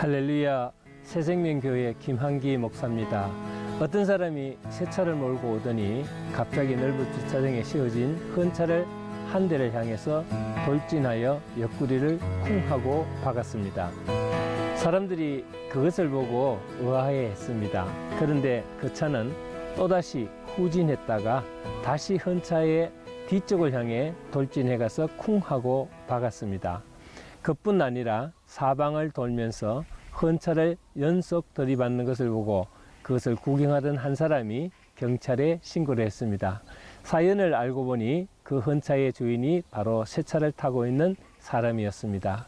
할렐루야, 새생명교회 김한기 목사입니다. 어떤 사람이 새 차를 몰고 오더니 갑자기 넓은 주차장에 씌워진 헌 차를 한 대를 향해서 돌진하여 옆구리를 쿵 하고 박았습니다. 사람들이 그것을 보고 의아해했습니다. 그런데 그 차는 또다시 후진했다가 다시 헌 차의 뒤쪽을 향해 돌진해가서 쿵 하고 박았습니다. 그뿐 아니라 사방을 돌면서 헌 차를 연속 들이받는 것을 보고 그것을 구경하던 한 사람이 경찰에 신고를 했습니다. 사연을 알고 보니 그 헌 차의 주인이 바로 새 차를 타고 있는 사람이었습니다.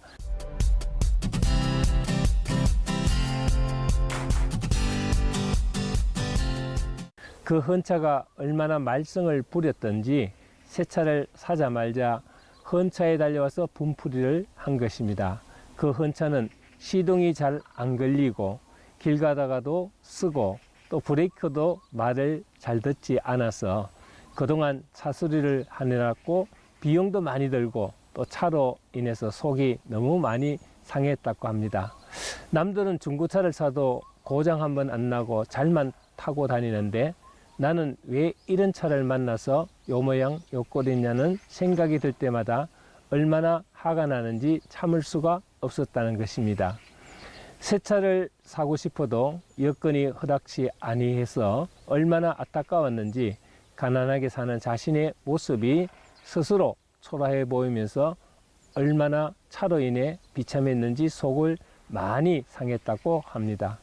그 헌 차가 얼마나 말썽을 부렸던지 새 차를 사자마자 헌 차에 달려와서 분풀이를 한 것입니다. 그 헌 차는 시동이 잘 안 걸리고 길 가다가도 쓰고 또 브레이크도 말을 잘 듣지 않아서 그동안 차 수리를 하느라고 비용도 많이 들고 또 차로 인해서 속이 너무 많이 상했다고 합니다. 남들은 중고차를 사도 고장 한 번 안 나고 잘만 타고 다니는데 나는 왜 이런 차를 만나서 요 모양 요 꼴이냐는 생각이 들 때마다 얼마나 화가 나는지 참을 수가 없었다는 것입니다. 새 차를 사고 싶어도 여건이 허락치 아니해서 얼마나 안타까웠는지 가난하게 사는 자신의 모습이 스스로 초라해 보이면서 얼마나 차로 인해 비참했는지 속을 많이 상했다고 합니다.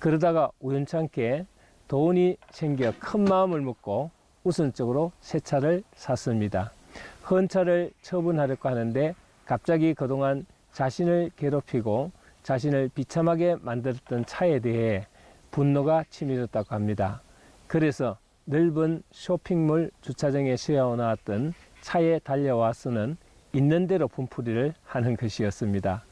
그러다가 우연찮게 돈이 생겨 큰 마음을 먹고 우선적으로 새 차를 샀습니다. 헌 차를 처분하려고 하는데 갑자기 그동안 자신을 괴롭히고 자신을 비참하게 만들었던 차에 대해 분노가 치밀었다고 합니다. 그래서 넓은 쇼핑몰 주차장에 세워놓았던 차에 달려와서는 있는 대로 분풀이를 하는 것이었습니다.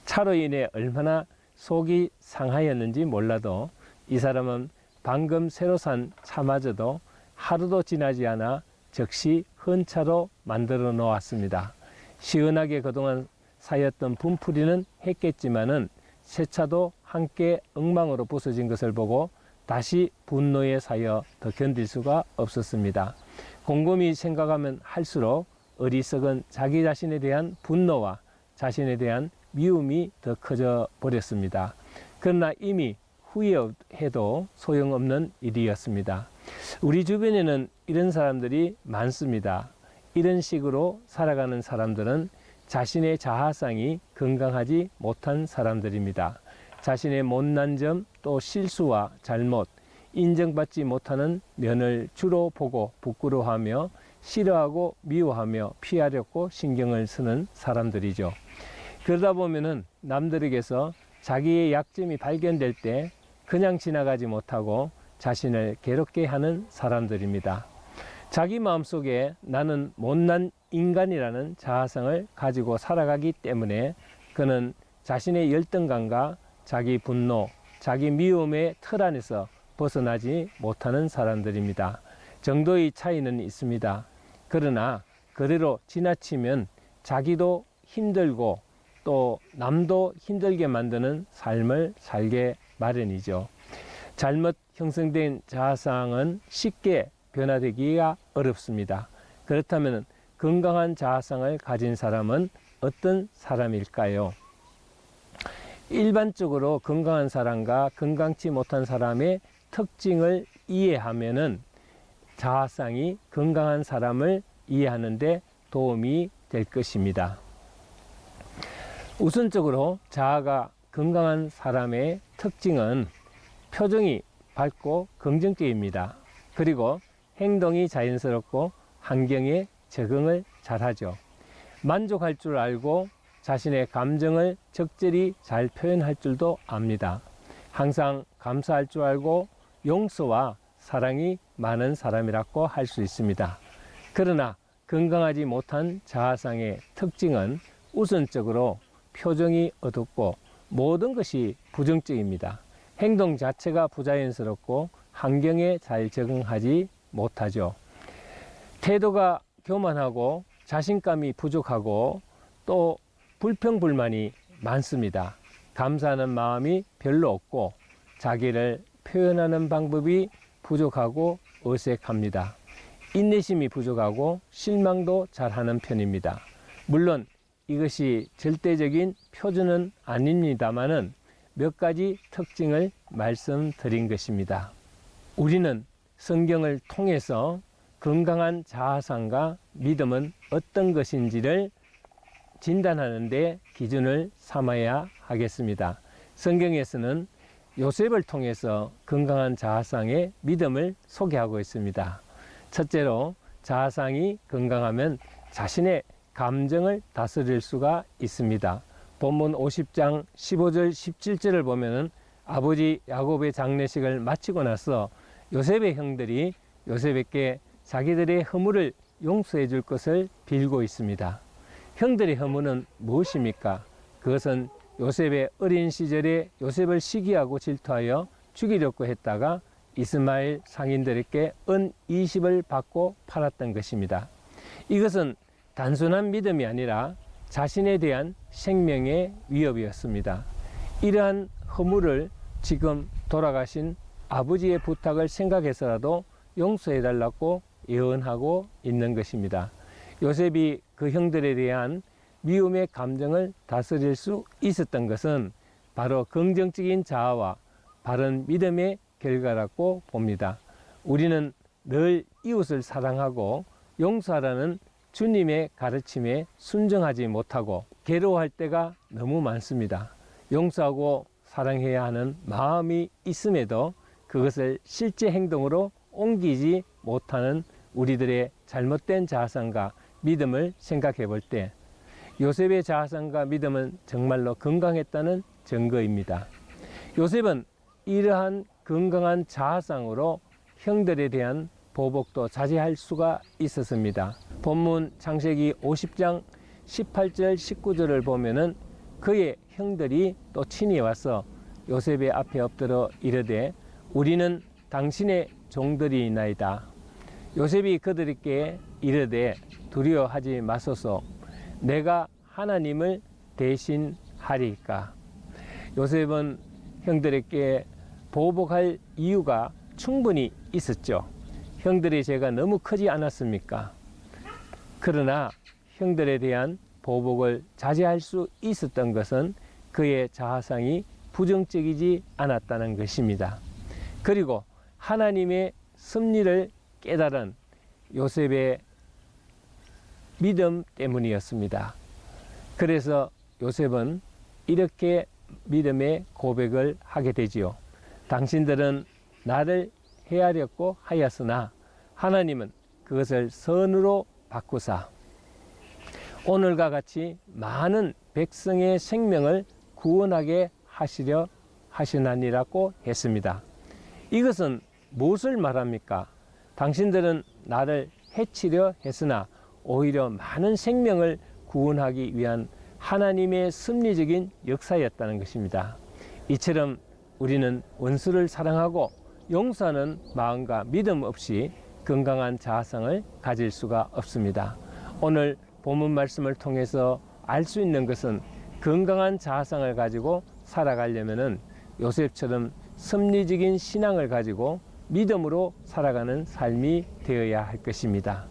차로 인해 얼마나 속이 상하였는지 몰라도 이 사람은 방금 새로 산 차마저도 하루도 지나지 않아 즉시 헌 차로 만들어 놓았습니다. 시원하게 그동안 쌓였던 분풀이는 했겠지만은 새 차도 함께 엉망으로 부서진 것을 보고 다시 분노에 쌓여 더 견딜 수가 없었습니다. 곰곰이 생각하면 할수록 어리석은 자기 자신에 대한 분노와 자신에 대한 미움이 더 커져 버렸습니다. 그러나 이미 후회해도 소용없는 일이었습니다. 우리 주변에는 이런 사람들이 많습니다. 이런 식으로 살아가는 사람들은 자신의 자아상이 건강하지 못한 사람들입니다. 자신의 못난 점, 또 실수와 잘못, 인정받지 못하는 면을 주로 보고 부끄러워하며 싫어하고 미워하며 피하려고 신경을 쓰는 사람들이죠. 그러다 보면은 남들에게서 자기의 약점이 발견될 때 그냥 지나가지 못하고 자신을 괴롭게 하는 사람들입니다. 자기 마음속에 나는 못난 인간이라는 자아성을 가지고 살아가기 때문에 그는 자신의 열등감과 자기 분노, 자기 미움의 틀 안에서 벗어나지 못하는 사람들입니다. 정도의 차이는 있습니다. 그러나 그대로 지나치면 자기도 힘들고 또 남도 힘들게 만드는 삶을 살게 마련이죠. 잘못 형성된 자아상은 쉽게 변화되기가 어렵습니다. 그렇다면 건강한 자아상을 가진 사람은 어떤 사람일까요? 일반적으로 건강한 사람과 건강치 못한 사람의 특징을 이해하면은 자아상이 건강한 사람을 이해하는 데 도움이 될 것입니다. 우선적으로 자아가 건강한 사람의 특징은 표정이 밝고 긍정적입니다. 그리고 행동이 자연스럽고 환경에 적응을 잘하죠. 만족할 줄 알고 자신의 감정을 적절히 잘 표현할 줄도 압니다. 항상 감사할 줄 알고 용서와 사랑이 많은 사람이라고 할 수 있습니다. 그러나 건강하지 못한 자아상의 특징은 우선적으로 표정이 어둡고 모든 것이 부정적입니다. 행동 자체가 부자연스럽고 환경에 잘 적응하지 못하죠. 태도가 교만하고 자신감이 부족하고 또 불평불만이 많습니다. 감사하는 마음이 별로 없고 자기를 표현하는 방법이 부족하고 어색합니다. 인내심이 부족하고 실망도 잘하는 편입니다. 물론 이것이 절대적인 표준은 아닙니다만은 몇 가지 특징을 말씀드린 것입니다. 우리는 성경을 통해서 건강한 자아상과 믿음은 어떤 것인지를 진단하는 데 기준을 삼아야 하겠습니다. 성경에서는 요셉을 통해서 건강한 자아상의 믿음을 소개하고 있습니다. 첫째로 자아상이 건강하면 자신의 감정을 다스릴 수가 있습니다. 본문 50장 15절 17절을 보면은 아버지 야곱의 장례식을 마치고 나서 요셉의 형들이 요셉에게 자기들의 허물을 용서해 줄 것을 빌고 있습니다. 형들의 허물은 무엇입니까? 그것은 요셉의 어린 시절에 요셉을 시기하고 질투하여 죽이려고 했다가 이스마엘 상인들에게 은 20을 받고 팔았던 것입니다. 이것은 단순한 믿음이 아니라 자신에 대한 생명의 위협이었습니다. 이러한 허물을 지금 돌아가신 아버지의 부탁을 생각해서라도 용서해달라고 예언하고 있는 것입니다. 요셉이 그 형들에 대한 미움의 감정을 다스릴 수 있었던 것은 바로 긍정적인 자아와 바른 믿음의 결과라고 봅니다. 우리는 늘 이웃을 사랑하고 용서하라는 주님의 가르침에 순종하지 못하고 괴로워할 때가 너무 많습니다. 용서하고 사랑해야 하는 마음이 있음에도 그것을 실제 행동으로 옮기지 못하는 우리들의 잘못된 자아상과 믿음을 생각해 볼 때 요셉의 자아상과 믿음은 정말로 건강했다는 증거입니다. 요셉은 이러한 건강한 자아상으로 형들에 대한 보복도 자제할 수가 있었습니다. 본문 창세기 50장 18절 19절을 보면은 그의 형들이 또 친히 와서 요셉의 앞에 엎드려 이르되 우리는 당신의 종들이나이다. 요셉이 그들에게 이르되 두려워하지 마소서 내가 하나님을 대신하리까. 요셉은 형들에게 보복할 이유가 충분히 있었죠. 형들의 죄가 너무 크지 않았습니까? 그러나 형들에 대한 보복을 자제할 수 있었던 것은 그의 자아상이 부정적이지 않았다는 것입니다. 그리고 하나님의 섭리를 깨달은 요셉의 믿음 때문이었습니다. 그래서 요셉은 이렇게 믿음의 고백을 하게 되지요. 당신들은 나를 헤아렸고 하였으나 하나님은 그것을 선으로 바꾸사 오늘과 같이 많은 백성의 생명을 구원하게 하시려 하시나니라고 했습니다. 이것은 무엇을 말합니까? 당신들은 나를 해치려 했으나 오히려 많은 생명을 구원하기 위한 하나님의 섭리적인 역사였다는 것입니다. 이처럼 우리는 원수를 사랑하고 용서하는 마음과 믿음 없이 건강한 자아상을 가질 수가 없습니다. 오늘 본문 말씀을 통해서 알 수 있는 것은 건강한 자아상을 가지고 살아가려면은 요셉처럼 섭리적인 신앙을 가지고 믿음으로 살아가는 삶이 되어야 할 것입니다.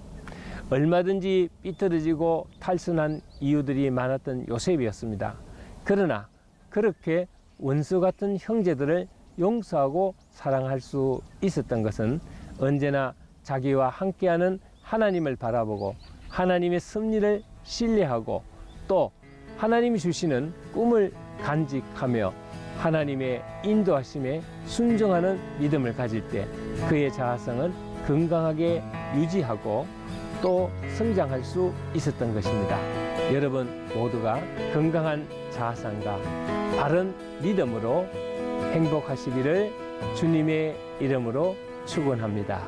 얼마든지 삐뚤어지고 탈선한 이유들이 많았던 요셉이었습니다. 그러나 그렇게 원수 같은 형제들을 용서하고 사랑할 수 있었던 것은 언제나 자기와 함께하는 하나님을 바라보고 하나님의 섭리를 신뢰하고 또 하나님이 주시는 꿈을 간직하며 하나님의 인도하심에 순종하는 믿음을 가질 때 그의 자아성은 건강하게 유지하고 또 성장할 수 있었던 것입니다. 여러분 모두가 건강한 자아상과 바른 믿음으로 행복하시기를 주님의 이름으로 축원합니다.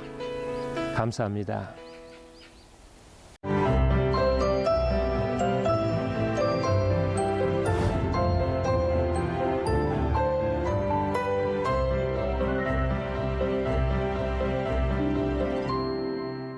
감사합니다.